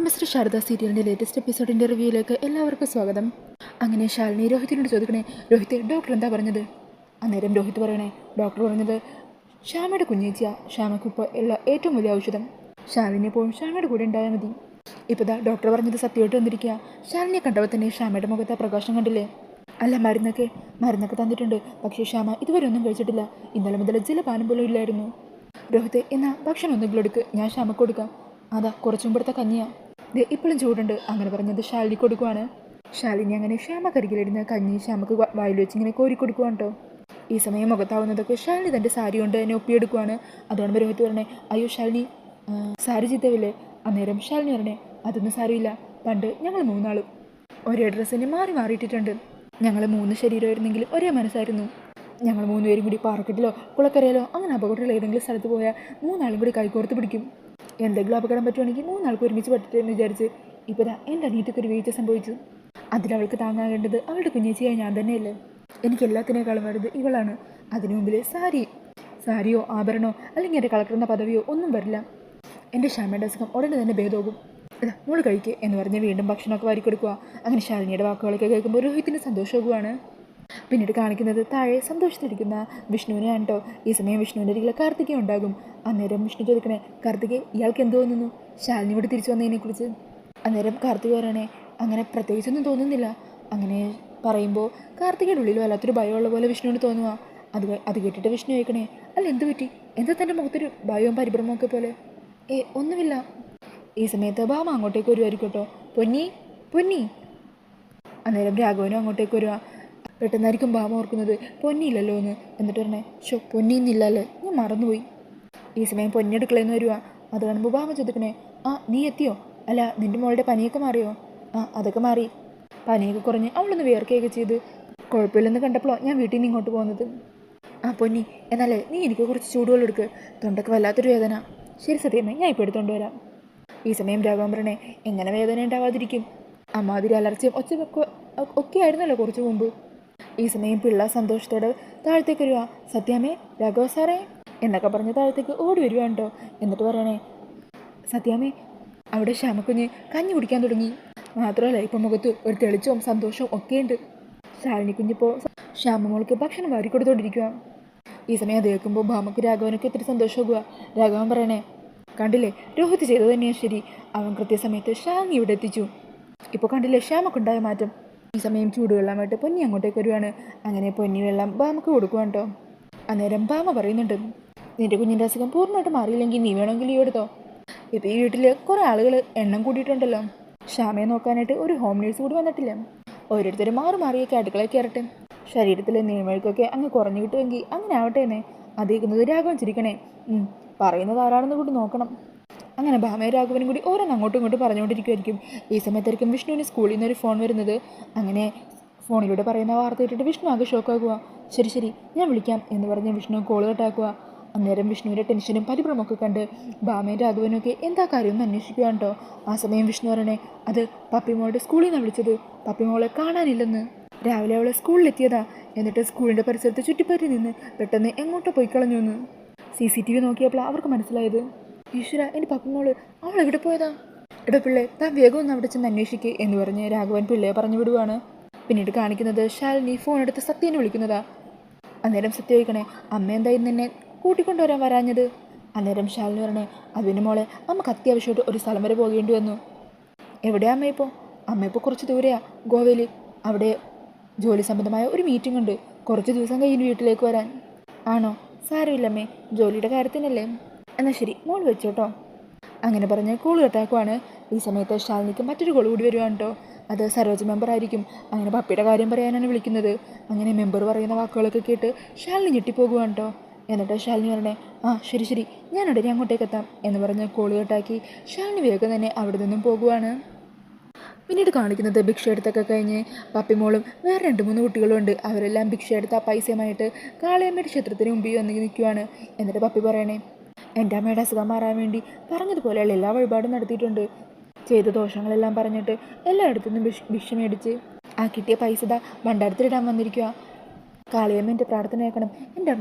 Mister Sharada സീരിയലിൻ്റെ latest എപ്പിസോഡിൻ്റെ റിവ്യൂയിലേക്ക് എല്ലാവർക്കും സ്വാഗതം. അങ്ങനെ ശാലിനി രോഹിത്തിനോട് ചോദിക്കണേ, രോഹിത്ത് ഡോക്ടർ എന്താ പറഞ്ഞത്? അന്നേരം രോഹിത്ത് പറയണേ, ഡോക്ടർ പറഞ്ഞത് ശ്യാമയുടെ കുഞ്ഞേച്ചിയാ, ശ്യാമയ്ക്ക് ഇപ്പോൾ ഏറ്റവും വലിയ ഔഷധം. ശാലിനി എപ്പോഴും ശ്യാമയുടെ കൂടെ ഉണ്ടായാൽ മതി. ഇപ്പോൾ ദാ ഡോക്ടർ പറഞ്ഞത് സത്യമായിട്ട് വന്നിരിക്കുക. ശാലിനിയെ കണ്ടപ്പോൾ തന്നെ ശ്യാമയുടെ മുഖത്ത് പ്രകാശം കണ്ടില്ലേ? അല്ല, മരുന്നൊക്കെ തന്നിട്ടുണ്ട്, പക്ഷേ ശ്യാമ ഇതുവരെ ഒന്നും കഴിച്ചിട്ടില്ല. ഇന്നലെ മുതൽ ജലപാനം പോലും ഇല്ലായിരുന്നു. രോഹിത്ത്, എന്നാ ഭക്ഷണം ഒന്നെങ്കിലും എടുക്ക്, ഞാൻ ശ്യാമക്ക് കൊടുക്കാം. അതാ കുറച്ചും മുമ്പത്തെ കഞ്ഞിയാ, ഇപ്പോഴും ചൂടുണ്ട്. അങ്ങനെ പറഞ്ഞത് ശാലിനി കൊടുക്കുവാണ്. ശാലിനി അങ്ങനെ ശ്യാമ കരികിലിടുന്ന കഞ്ഞി ശ്യാമക്ക് വായിൽ വെച്ച് ഇങ്ങനെ കോരി കൊടുക്കുവാണ് കേട്ടോ. ഈ സമയം മുഖത്താവുന്നതൊക്കെ ശാലിനി തൻ്റെ സാരി കൊണ്ട് തന്നെ ഒപ്പിയെടുക്കുവാണ്. അതോടെ രോഹിത്ത് പറഞ്ഞേ, അയ്യോ ശാലിനി, സാരി ചീത്തവില്ലേ? അന്നേരം ശാലിനി പറഞ്ഞേ, അതൊന്നും സാരിയില്ല, പണ്ട് ഞങ്ങൾ മൂന്നാളും ഒരേ ഡ്രസ്സിന് മാറിയിട്ടിട്ടുണ്ട്. ഞങ്ങൾ 3 ശരീരമായിരുന്നെങ്കിൽ ഒരേ മനസ്സായിരുന്നു. ഞങ്ങൾ 3 പേരും കൂടി പാറക്കെട്ടിലോ കുളക്കരയിലോ അങ്ങനെ അപകടത്തിൽ ഏതെങ്കിലും സ്ഥലത്ത് പോയാൽ 3 ആളും കൂടി കൈകോർത്ത് പിടിക്കും. എന്തെങ്കിലും അപകടം പറ്റുവാണെങ്കിൽ 3 ആൾക്ക് ഒരുമിച്ച് പറ്റട്ടെ എന്ന് വിചാരിച്ച് ഇപ്പോൾ എൻ്റെ അനിയത്തിക്കൊരു വീഴ്ച സംഭവിച്ചു. അതിനവൾക്ക് താങ്ങാകേണ്ടത് അവളുടെ കുഞ്ഞേച്ചിയായി ഞാൻ തന്നെയല്ലേ. എനിക്ക് എല്ലാത്തിനേക്കാളും വലുത് ഇവളാണ്. അതിനു മുമ്പിൽ സാരിയോ ആഭരണോ അല്ലെങ്കിൽ എൻ്റെ കളക്ടറുന്ന പദവിയോ ഒന്നും വരില്ല. എൻ്റെ ശ്യാമയുടെ അസുഖം ഉടനെ തന്നെ ഭേദമാകും. മോള് കഴിക്കുക എന്ന് പറഞ്ഞ് വീണ്ടും ഭക്ഷണമൊക്കെ വാരിക്കൊടുക്കുക. അങ്ങനെ ശാലിനിയുടെ വാക്കുകളൊക്കെ കേൾക്കുമ്പോൾ രോഹിത്തിന് സന്തോഷമാകുവാണ്. പിന്നീട് കാണിക്കുന്നത് താഴെ സന്തോഷത്തിലിരിക്കുന്ന വിഷ്ണുവിനെയാണ് കേട്ടോ. ഈ സമയം വിഷ്ണുവിൻ്റെ അരികിൽ കാർത്തികേയ ഉണ്ടാകും. അന്നേരം വിഷ്ണു ചോദിക്കണേ, കാർത്തികേ, ഇയാൾക്ക് എന്ത് തോന്നുന്നു ശാലിനി ഇവിടെ തിരിച്ചു വന്നതിനെക്കുറിച്ച്? അന്നേരം കാർത്തിക പറയണേ, അങ്ങനെ പ്രത്യേകിച്ചൊന്നും തോന്നുന്നില്ല. അങ്ങനെ പറയുമ്പോൾ കാർത്തികയുടെ ഉള്ളിൽ വല്ലാത്തൊരു ഭയമുള്ള പോലെ വിഷ്ണുവിന് തോന്നുക. അത് കേട്ടിട്ട് വിഷ്ണു ചോദിക്കണേ, അല്ല എന്ത് പറ്റി? എന്താ തൻ്റെ മുഖത്തൊരു ഭയവും പരിഭ്രമമൊക്കെ പോലെ? ഒന്നുമില്ല. ഈ സമയത്ത് ഭാമ അങ്ങോട്ടേക്ക് വരുമായിരിക്കും കേട്ടോ. പൊന്നി. അന്നേരം രാഘവനും അങ്ങോട്ടേക്ക് വരുക. പെട്ടെന്നായിരിക്കും ഭാമ ഓർക്കുന്നത് പൊന്നിയില്ലല്ലോ എന്ന്. എന്നിട്ട് പറഞ്ഞേ, പൊന്നിന്നില്ലല്ലേ, ഞാൻ മറന്നുപോയി. ഈ സമയം പൊന്നി അടുക്കളയെന്ന് വരുക. അത് കാണുമ്പോൾ ഭാമ ചോദിക്കണേ, നീ എത്തിയോ? അല്ല, നിൻ്റെ മോളുടെ പനിയൊക്കെ മാറിയോ? അതൊക്കെ മാറി, പനിയൊക്കെ കുറഞ്ഞ് അവളൊന്ന് വിയർക്കുകയൊക്കെ ചെയ്ത് കുഴപ്പമില്ലെന്ന് കണ്ടപ്പോഴോ ഞാൻ വീട്ടിൽ നിന്ന് ഇങ്ങോട്ട് പോകുന്നത്. പൊന്നി, എന്നാലേ നീ എനിക്ക് കുറച്ച് ചൂടുവെള്ളം എടുക്ക്, തൊണ്ടൊക്കെ വല്ലാത്തൊരു വേദന. ശരി സത്യമേ, ഞാൻ ഇപ്പോൾ എടുത്തുകൊണ്ട് വരാം. ഈ സമയം രാഘവൻ പറഞ്ഞേ, എങ്ങനെ വേദന ഉണ്ടാവാതിരിക്കും? അമ്മാതിരി അലർച്ചയും ഒക്കെ ആയിരുന്നല്ലോ കുറച്ച് മുമ്പ്. ഈ സമയം പിള്ള സന്തോഷത്തോടെ താഴത്തേക്ക് വരുക. സത്യാമ്മേ, രാഘവ സാറേ എന്നൊക്കെ പറഞ്ഞ് താഴത്തേക്ക് ഓടി വരുവാണ് കേട്ടോ. എന്നിട്ട് പറയണേ, സത്യാമ്മേ, അവിടെ ശ്യാമക്കുഞ്ഞ് കഞ്ഞി കുടിക്കാൻ തുടങ്ങി. മാത്രമല്ല ഇപ്പം മുഖത്ത് ഒരു തെളിച്ചവും സന്തോഷവും ഒക്കെയുണ്ട്. ശാലിനി കുഞ്ഞിപ്പോൾ ശ്യാമമോൾക്ക് ഭക്ഷണം വാരി കൊടുത്തോണ്ടിരിക്കുക. ഈ സമയം അത് കേൾക്കുമ്പോൾ ഭാമക്ക് രാഘവനൊക്കെ ഒത്തിരി സന്തോഷമാകുക. രാഘവൻ പറയണേ, കണ്ടില്ലേ, രോഹിത് ചെയ്തത് തന്നെയാണ് ശരി. അവൻ കൃത്യസമയത്ത് ശ്യാമി ഇവിടെ എത്തിച്ചു. ഇപ്പോൾ കണ്ടില്ലേ ശ്യാമക്കുണ്ടായ മാറ്റം. ഈ സമയം ചൂടുവെള്ളമായിട്ട് പൊന്നി അങ്ങോട്ടേക്ക് വരുവാണ്. അങ്ങനെ പൊന്നി വെള്ളം ഭാമക്ക് കൊടുക്കുവാണ് കേട്ടോ. അന്നേരം ഭാമ പറയുന്നുണ്ട്, നിൻ്റെ കുഞ്ഞിൻ്റെ അസുഖം പൂർണ്ണമായിട്ട് മാറിയില്ലെങ്കിൽ നീ വേണമെങ്കിൽ ലീവ് എടുത്തോ. ഇപ്പോൾ ഈ വീട്ടിൽ കുറേ ആളുകൾ എണ്ണം കൂടിയിട്ടുണ്ടല്ലോ. ശ്യാമയെ നോക്കാനായിട്ട് ഒരു ഹോം നേഴ്സ് കൂടി വന്നിട്ടില്ല. ഓരോരുത്തരും മാറിയൊക്കെ അടുക്കളയിൽ കയറട്ടെ. ശരീരത്തിലെ നീർമഴുക്കൊക്കെ അങ്ങ് കുറഞ്ഞു കിട്ടുമെങ്കിൽ അങ്ങനെ ആവട്ടെ എന്നേ. അതേക്കുന്നത് രാഘവൻ ചിരിക്കണേ, പറയുന്നത് ആരാണെന്ന് കൂടി നോക്കണം. അങ്ങനെ ഭാമയും രാഘവനും കൂടി ഓരോന്ന് അങ്ങോട്ടും ഇങ്ങോട്ടും പറഞ്ഞുകൊണ്ടിരിക്കുമായിരിക്കും. ഈ സമയത്തായിരിക്കും വിഷ്ണുവിന് സ്കൂളിൽ നിന്നൊരു ഫോൺ വരുന്നത്. അങ്ങനെ ഫോണിലൂടെ പറയുന്ന വാർത്ത കേട്ടിട്ട് വിഷ്ണു ആകെ ഷോക്കാകുക. ശരി ഞാൻ വിളിക്കാം എന്ന് പറഞ്ഞ് വിഷ്ണു കോൾ കട്ടാക്കുക. അന്നേരം വിഷ്ണുവിൻ്റെ ടെൻഷനും പരിഭ്രമൊക്കെ കണ്ട് ഭാമയും രാഘവനും ഒക്കെ എന്താ കാര്യമെന്ന് അന്വേഷിക്കുകയാണ് കേട്ടോ. ആ സമയം വിഷ്ണു പറയണേ, അത് പപ്പിമോളുടെ സ്കൂളിൽ നിന്നാണ് വിളിച്ചത്. പപ്പിമോളെ കാണാനില്ലെന്ന്. രാവിലെ അവളെ സ്കൂളിലെത്തിയതാ. എന്നിട്ട് സ്കൂളിൻ്റെ പരിസരത്ത് ചുറ്റിപ്പറ്റി നിന്ന് പെട്ടെന്ന് എങ്ങോട്ടോ പോയി കളഞ്ഞു എന്ന് CCTV നോക്കിയപ്പോൾ അവർക്ക് മനസ്സിലായത്. ഈശ്വര, എൻ്റെ പപ്പിമോള് അവൾ എവിടെ പോയതാ? പിള്ളേ, താൻ വേഗം ഒന്ന് അവിടെ ചെന്ന് അന്വേഷിക്കുക എന്ന് പറഞ്ഞ് രാഘവൻ പിള്ളയെ പറഞ്ഞു വിടുവാണ്. പിന്നീട് കാണിക്കുന്നത് ശാലിനി ഫോൺ എടുത്ത് സത്യനെ വിളിക്കുന്നതാ. അന്നേരം സത്യ ചോദിക്കണേ, അമ്മ എന്തായിരുന്നു എന്നെ കൂട്ടിക്കൊണ്ടുവരാൻ വരാഞ്ഞത്? അന്നേരം ശാലിനി പറഞ്ഞേ, അതിന് മോളെ, അമ്മക്ക് അത്യാവശ്യമായിട്ട് ഒരു സ്ഥലം വരെ പോകേണ്ടി വന്നു. എവിടെയാ അമ്മ ഇപ്പോൾ കുറച്ച് ദൂരെയാ, ഗോവയിൽ. അവിടെ ജോലി സംബന്ധമായ ഒരു മീറ്റിംഗ് ഉണ്ട്. കുറച്ച് ദിവസം കഴിഞ്ഞ് വീട്ടിലേക്ക് വരാൻ. ആണോ? സാരമില്ലമ്മേ, ജോലിയുടെ കാര്യത്തിനല്ലേ. എന്നാൽ ശരി, മോൾ വെച്ചോട്ടോ. അങ്ങനെ പറഞ്ഞ് കോൾ കട്ടാക്കുവാണ്. ഈ സമയത്ത് ശാലിനിക്ക് മറ്റൊരു കോൾ കൂടി വരുവാണ് കേട്ടോ. അത് സരോജ മെമ്പർ ആയിരിക്കും. അങ്ങനെ പപ്പിയുടെ കാര്യം പറയാനാണ് വിളിക്കുന്നത്. അങ്ങനെ മെമ്പർ പറയുന്ന വാക്കുകളൊക്കെ കേട്ട് ശാലിനി ഞെട്ടിപ്പോകുവാണ് കേട്ടോ. എന്നിട്ട് ശാലിനി പറഞ്ഞേ, ശരി ഞാൻ ഉടനെ അങ്ങോട്ടേക്ക് എത്താം എന്ന് പറഞ്ഞ് കോൾ കട്ടാക്കി ശാലിനി വേഗം തന്നെ അവിടെ നിന്നും പോകുവാണ്. പിന്നീട് കാണിക്കുന്നത് ഭിക്ഷ എടുത്തൊക്കെ കഴിഞ്ഞ് പപ്പിമോളും വേറെ 2-3 കുട്ടികളും ഉണ്ട്. അവരെല്ലാം ഭിക്ഷ എടുത്ത പൈസയുമായിട്ട് കാളിയമ്മയുടെ ക്ഷേത്രത്തിന് മുമ്പിൽ വന്ന് നിൽക്കുവാണ്. എന്നിട്ട് പപ്പി പറയണേ, എൻ്റെ അമ്മയുടെ അസുഖം മാറാൻ വേണ്ടി പറഞ്ഞതുപോലെയുള്ള എല്ലാ വഴിപാടും നടത്തിയിട്ടുണ്ട്. ചെയ്ത ദോഷങ്ങളെല്ലാം പറഞ്ഞിട്ട് എല്ലായിടത്തു നിന്നും ഭിക്ഷ മേടിച്ച് ആ കിട്ടിയ പൈസ ഭണ്ഡാരത്തിലിടാൻ വന്നിരിക്കുക. കാളിയമ്മ എൻ്റെ പ്രാർത്ഥന കേൾക്കണം.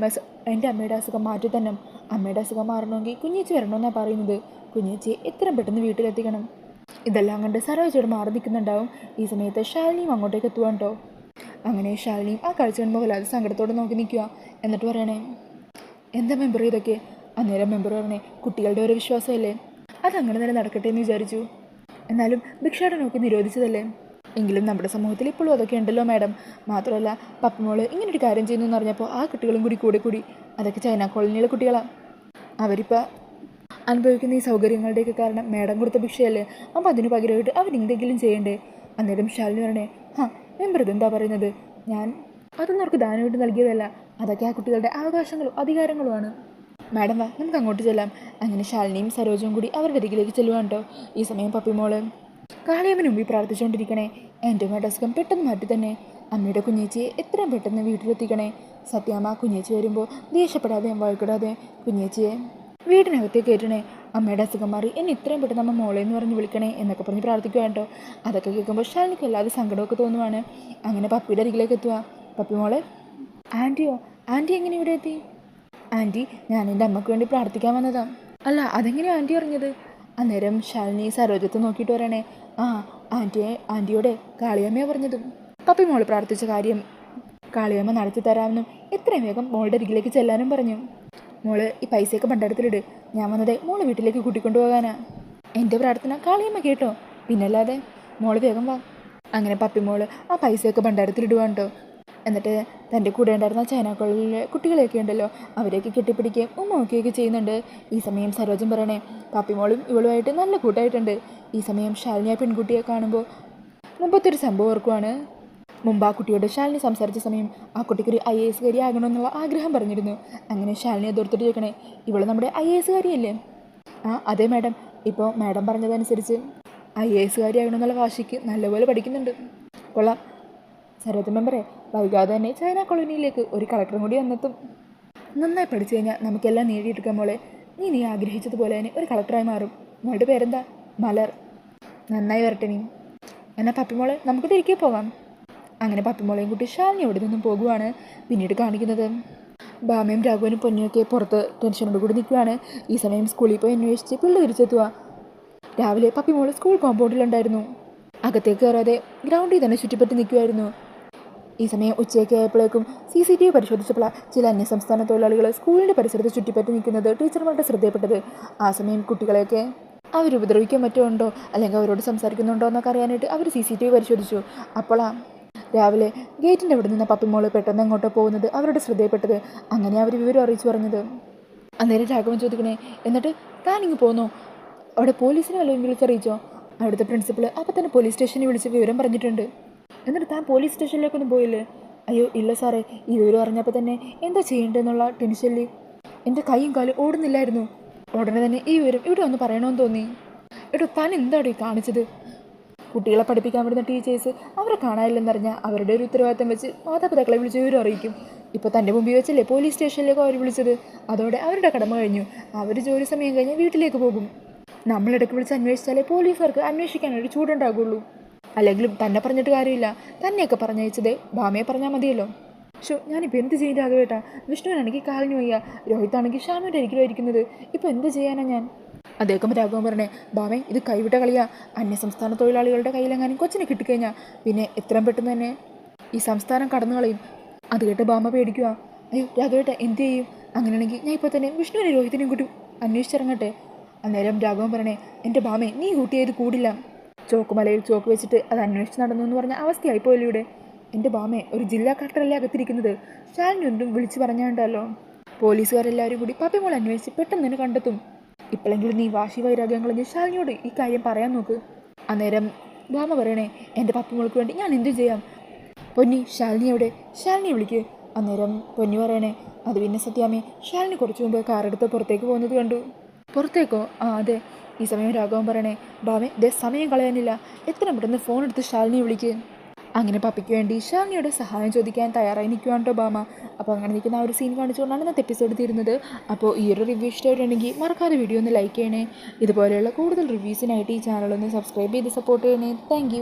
എൻ്റെ അമ്മയുടെ അസുഖം മാറ്റി തന്നെ. അമ്മയുടെ അസുഖം മാറണമെങ്കിൽ കുഞ്ഞേച്ചി വരണമെന്നാണ് പറയുന്നത്. കുഞ്ഞേച്ചിയെ എത്രയും പെട്ടെന്ന് വീട്ടിലെത്തിക്കണം. ഇതെല്ലാം കണ്ട് സരോജയോട് മാറി നിൽക്കുന്നുണ്ടാവും. ഈ സമയത്ത് ശാലിനിയും അങ്ങോട്ടേക്ക് എത്തുവാൻ കേട്ടോ. അങ്ങനെ ശാലിനിയും ആ കാഴ്ച കാണുമ്പോൾ വല്ലാതെ സങ്കടത്തോടെ നോക്കി നിൽക്കുക. എന്നിട്ട് പറയണേ, എന്താ മെമ്പർ ഇതൊക്കെ? അന്നേരം മെമ്പർ പറഞ്ഞേ, കുട്ടികളുടെ ഒരു വിശ്വാസമല്ലേ, അതങ്ങനെ തന്നെ നടക്കട്ടെ എന്ന് വിചാരിച്ചു. എന്നാലും ഭിക്ഷയുടെ നോക്കി നിരോധിച്ചതല്ലേ. എങ്കിലും നമ്മുടെ സമൂഹത്തിൽ ഇപ്പോഴും അതൊക്കെ ഉണ്ടല്ലോ മാഡം. മാത്രമല്ല പപ്പമോള് ഇങ്ങനൊരു കാര്യം ചെയ്യുന്നു എന്ന് പറഞ്ഞപ്പോൾ ആ കുട്ടികളും കൂടി അതൊക്കെ ചൈന കോളനിയിലെ കുട്ടികളാണ്. അവരിപ്പോൾ അനുഭവിക്കുന്ന ഈ സൗകര്യങ്ങളുടെയൊക്കെ കാരണം മാഡം കൊടുത്ത ഭിക്ഷയല്ലേ. അപ്പോൾ അതിന് പകരമായിട്ട് അവരെന്തെങ്കിലും ചെയ്യണ്ടേ? അന്നേരം ശാലിനി പറഞ്ഞേ, മെമ്പർ ഇതെന്താ പറയുന്നത്? അതൊന്നും അവർക്ക് ദാനമായിട്ട് നൽകിയതല്ല. അതൊക്കെ ആ കുട്ടികളുടെ അവകാശങ്ങളും അധികാരങ്ങളുമാണ്. മാഡം വാ, നമുക്ക് അങ്ങോട്ട് ചെല്ലാം. അങ്ങനെ ശാലിനിയും സരോജവും കൂടി അവരുടെ അരികിലേക്ക് ചെല്ലുവാൻ കേട്ടോ. ഈ സമയം പപ്പിമോള് കാളിയമ്മന് മുമ്പിൽ പ്രാർത്ഥിച്ചുകൊണ്ടിരിക്കണേ, എൻ്റെ അസുഖം പെട്ടെന്ന് മാറ്റി തന്നെ അമ്മയുടെ കുഞ്ഞേച്ചിയെ എത്രയും പെട്ടെന്ന് വീട്ടിലെത്തിക്കണേ. സത്യാമ്മ കുഞ്ഞേച്ചി വരുമ്പോൾ ദേഷ്യപ്പെടാതെ വഴക്കിടാതെ കുഞ്ഞേച്ചിയെ വീടിനകത്തേക്ക് കയറ്റണേ. അമ്മയുടെ അസുഖം മാറി എന്നെ ഇത്രയും പെട്ടെന്ന് അമ്മ മോളെ എന്ന് പറഞ്ഞ് വിളിക്കണേ എന്നൊക്കെ പറഞ്ഞ് പ്രാർത്ഥിക്കുക കേട്ടോ. അതൊക്കെ കേൾക്കുമ്പോൾ ശാലിനിക്ക് വല്ലാതെ സങ്കടമൊക്കെ തോന്നുവാണ്. അങ്ങനെ പപ്പിയുടെ അരികിലേക്ക് എത്തുക. പപ്പി മോളെ, ആൻറ്റി എങ്ങനെ ഇവിടെ എത്തി? ആൻറ്റി, ഞാൻ എൻ്റെ അമ്മയ്ക്ക് വേണ്ടി പ്രാർത്ഥിക്കാൻ വന്നതാണ്. അല്ല, അതെങ്ങനെയാണ് ആൻറ്റി അറിഞ്ഞത്? അന്നേരം ശാലിനി സരോജത്തെ നോക്കിയിട്ട് പറയണേ, ആൻറ്റിയോടെ കാളിയമ്മയാണ് പറഞ്ഞതും. പപ്പി മോള് പ്രാർത്ഥിച്ച കാര്യം കാളിയമ്മ നടത്തി തരാമെന്നും എത്രയും വേഗം മോളുടെ അരികിലേക്ക് ചെല്ലാനും പറഞ്ഞു. മോള് ഈ പൈസയൊക്കെ ഭണ്ഡാരത്തിലിട്, ഞാൻ വന്നതേ മോള് വീട്ടിലേക്ക് കൂട്ടിക്കൊണ്ടുപോകാനാ. എൻ്റെ പ്രാർത്ഥന കാളിയമ്മ കേട്ടോ, പിന്നല്ലാതെ. മോള് വേഗം വാ. അങ്ങനെ പപ്പിമോള് ആ പൈസയൊക്കെ ഭണ്ഡാരത്തിലിടുവാണ് കേട്ടോ. എന്നിട്ട് തൻ്റെ കൂടെ ഉണ്ടായിരുന്ന ചൈന കോളനിയിലെ കുട്ടികളെയൊക്കെ ഉണ്ടല്ലോ, അവരെയൊക്കെ കെട്ടിപ്പിടിക്കുകയും നോക്കുകയൊക്കെ ചെയ്യുന്നുണ്ട്. ഈ സമയം സരോജം പറയണേ, പപ്പിമോളും ഇവളുമായിട്ട് നല്ല കൂട്ടായിട്ടുണ്ട്. ഈ സമയം ശാലിനി ആ പെൺകുട്ടിയെ കാണുമ്പോൾ മുമ്പത്തൊരു സംഭവം ഓർക്കുവാണ്. മുമ്പ് ആ കുട്ടിയോട് ശാലിനി സംസാരിച്ച സമയം ആ കുട്ടിക്കൊരു IAS കാരി ആകണമെന്നുള്ള ആഗ്രഹം പറഞ്ഞിരുന്നു. അങ്ങനെ ശാലിനി അതോർത്തിട്ട് ചോദിക്കണേ, ഇവള് നമ്മുടെ IAS കാരിയല്ലേ? അതെ മാഡം. ഇപ്പോൾ മാഡം പറഞ്ഞതനുസരിച്ച് IAS കാരി ആകണമെന്നുള്ള വാശിക്ക് നല്ലപോലെ പഠിക്കുന്നുണ്ട്. കൊള്ളാം. സരോജ മെമ്പറെ, വൈകാതെ തന്നെ ചൈന കോളനിയിലേക്ക് ഒരു കളക്ടറും കൂടി വന്നെത്തും. നന്നായി പഠിച്ചു കഴിഞ്ഞാൽ നമുക്കെല്ലാം നേടിയെടുക്കാം മോളെ. നീ ആഗ്രഹിച്ചതുപോലെ തന്നെ ഒരു കളക്ടറായി മാറും. മോളുടെ പേരെന്താ? മലർ. നന്നായി വരട്ടെ നീ. എന്നാൽ പപ്പിമോളെ, നമുക്ക് തിരികെ പോകാം. അങ്ങനെ പപ്പിമോളെയും കൂട്ടി ശാലിനി അവിടെ നിന്നും പോകുവാണ്. പിന്നീട് കാണിക്കുന്നത് ബാമയും രാഘവനും പൊന്നിയൊക്കെ പുറത്ത് ടെൻഷനോട് കൂടി നിൽക്കുകയാണ്. ഈ സമയം സ്കൂളിൽ പോയി അന്വേഷിച്ച് പിള്ളേർ തിരിച്ചെത്തുക. രാവിലെ പപ്പിമോള് സ്കൂൾ കോമ്പൗണ്ടിലുണ്ടായിരുന്നു. അകത്തേക്ക് കയറാതെ ഗ്രൗണ്ടിൽ തന്നെ ചുറ്റിപ്പറ്റി നിൽക്കുമായിരുന്നു. ഈ സമയം ഉച്ചയൊക്കെ ആയപ്പോഴേക്കും CCTV പരിശോധിച്ചപ്പോൾ ചില അന്യസംസ്ഥാന തൊഴിലാളികൾ സ്കൂളിൻ്റെ പരിസരത്ത് ചുറ്റിപ്പറ്റി നിൽക്കുന്നത് ടീച്ചർമാരുടെ ശ്രദ്ധയപ്പെട്ടത്. ആ സമയം കുട്ടികളെയൊക്കെ അവരുപദ്രവിക്കാൻ പറ്റുമുണ്ടോ അല്ലെങ്കിൽ അവരോട് സംസാരിക്കുന്നുണ്ടോ എന്നൊക്കെ അറിയാനായിട്ട് അവർ CCTV പരിശോധിച്ചു. അപ്പോഴാണ് രാവിലെ ഗേറ്റിൻ്റെ അവിടെ നിന്ന് പപ്പിമോള് പെട്ടെന്ന് എങ്ങോട്ടോ പോകുന്നത് അവരുടെ ശ്രദ്ധയപ്പെട്ടത്. അങ്ങനെ അവർ വിവരം അറിയിച്ചു പറഞ്ഞത്. അന്നേരം രാഘവൻ ചോദിക്കണേ, എന്നിട്ട് താനിങ്ങ് പോന്നോ? അവിടെ പോലീസിനെ വല്ലതും വിളിച്ചറിയിച്ചോ? അവിടുത്തെ പ്രിൻസിപ്പൾ അപ്പം തന്നെ പോലീസ് സ്റ്റേഷനിൽ വിളിച്ച് വിവരം പറഞ്ഞിട്ടുണ്ട്. എന്നിട്ട് താൻ പോലീസ് സ്റ്റേഷനിലേക്കൊന്നും പോയില്ലേ? അയ്യോ ഇല്ല സാറേ, ഈ വിവരം അറിഞ്ഞപ്പോൾ തന്നെ എന്താ ചെയ്യേണ്ടതെന്നുള്ള ടെൻഷനിൽ എൻ്റെ കൈയും കാലും ഓടുന്നില്ലായിരുന്നു. ഉടനെ തന്നെ ഈ വിവരം ഇവിടെ ഒന്ന് പറയണമെന്ന് തോന്നി. താൻ എന്താണ് ഈ കാണിച്ചത്? കുട്ടികളെ പഠിപ്പിക്കാൻ വിടുന്ന ടീച്ചേഴ്സ് അവരെ കാണാനില്ലെന്നറിഞ്ഞാൽ അവരുടെ ഒരു ഉത്തരവാദിത്തം വെച്ച് മാതാപിതാക്കളെ വിളിച്ച് വിവരം അറിയിക്കും. ഇപ്പോൾ തൻ്റെ മുമ്പിൽ വെച്ചല്ലേ പോലീസ് സ്റ്റേഷനിലേക്ക് അവർ വിളിച്ചത്. അതോടെ അവരുടെ കടമ കഴിഞ്ഞു. അവർ ജോലി സമയം കഴിഞ്ഞ് വീട്ടിലേക്ക് പോകും. നമ്മളിടയ്ക്ക് വിളിച്ച് അന്വേഷിച്ചാലേ പോലീസുകാർക്ക് അന്വേഷിക്കാനൊരു ചൂടുണ്ടാകുള്ളൂ. അല്ലെങ്കിലും തന്നെ പറഞ്ഞിട്ട് കാര്യമില്ല. തന്നെയൊക്കെ പറഞ്ഞയച്ചതേ ഭാമയെ പറഞ്ഞാൽ മതിയല്ലോ. ഞാനിപ്പോൾ എന്ത് ചെയ്യും രാഘവേട്ടാ? വിഷ്ണുവിനാണെങ്കിൽ കാലിന് വയ്യ, രോഹിത്താണെങ്കിൽ ഷാനുവിൻ്റെ അരികിലായിരിക്കുന്നത്. ഇപ്പോൾ എന്ത് ചെയ്യാനാ ഞാൻ? അദ്ദേഹം രാഘവൻ പറഞ്ഞേ, ഭാമേ ഇത് കൈവിട്ട കളിയാ. അന്യസംസ്ഥാന തൊഴിലാളികളുടെ കയ്യിലെങ്ങാനും കൊച്ചിനെ കിട്ടിക്കഴിഞ്ഞാൽ പിന്നെ എത്രയും പെട്ടെന്ന് തന്നെ ഈ സംസ്ഥാനം കടന്നു കളയും. അത് കേട്ട് ഭാമ പേടിക്കുക. അയ്യോ രാഘവേട്ട എന്ത് ചെയ്യും? അങ്ങനെയാണെങ്കിൽ ഞാൻ ഇപ്പോൾ തന്നെ വിഷ്ണുവിനെ രോഹിത്തിനെയും കൂട്ടി അന്വേഷിച്ചിറങ്ങട്ടെ. അന്നേരം രാഘവൻ പറഞ്ഞേ, എൻ്റെ ഭാമേ നീ കൂട്ടിയത് കൂടില്ല. ചോക്കുമലയിൽ ചോക്ക് വെച്ചിട്ട് അത് അന്വേഷിച്ച് നടന്നു എന്ന് പറഞ്ഞ അവസ്ഥയായിപ്പോയല്ലോ ഇവിടെ. എൻ്റെ ഭാമേ, ഒരു ജില്ലാ കളക്ടറല്ലേ അകത്തിരിക്കുന്നത്. ശാലിനി ഒന്നും വിളിച്ചു പറഞ്ഞാണ്ടല്ലോ. പോലീസുകാരെല്ലാവരും കൂടി പപ്പിമോൾ അന്വേഷിച്ച് പെട്ടെന്ന് തന്നെ കണ്ടെത്തും. ഇപ്പോഴെങ്കിലും നീ വാശി വൈരാഗ്യങ്ങളെങ്കിൽ ശാലിനിയോട് ഈ കാര്യം പറയാൻ നോക്ക്. അന്നേരം ഭാമ പറയണേ, എൻ്റെ പപ്പിമോൾക്ക് വേണ്ടി ഞാൻ എന്തു ചെയ്യാം? പൊന്നി, ശാലിനി എവിടെ? ശാലിനിയെ വിളിക്ക്. അന്നേരം പൊന്നി പറയണേ, അത് പിന്നെ സത്യാമ്മേ, ശാലിനി കുറച്ചു മുമ്പ് കാറെടുത്ത് പുറത്തേക്ക് പോകുന്നത് കണ്ടു. പുറത്തേക്കോ? അതെ. ഈ സമയം രാഘവൻ പറയണേ, ഭാമേ ദേ സമയം കളയാനില്ല, എത്രയും പെട്ടെന്ന് ഫോൺ എടുത്ത് ശാലിനിയെ വിളിക്ക്. അങ്ങനെ പപ്പിക്ക് വേണ്ടി ശാലിനിയുടെ സഹായം ചോദിക്കാൻ തയ്യാറായി നിൽക്കുവാണ് കേട്ടോ ഭാമ. അപ്പോൾ അങ്ങനെ നിൽക്കുന്ന ആ ഒരു സീൻ കാണിച്ചുകൊണ്ടാണ് ഇന്നത്തെ എപ്പിസോഡ് തീരുന്നത്. അപ്പോൾ ഈ ഒരു റിവ്യൂ ഇഷ്ടമായിട്ടുണ്ടെങ്കിൽ മറക്കാതെ വീഡിയോ ഒന്ന് ലൈക്ക് ചെയ്യണേ. ഇതുപോലെയുള്ള കൂടുതൽ റിവ്യൂസിനായിട്ട് ഈ ചാനലൊന്ന് സബ്സ്ക്രൈബ് ചെയ്ത് സപ്പോർട്ട് ചെയ്യണേ. താങ്ക്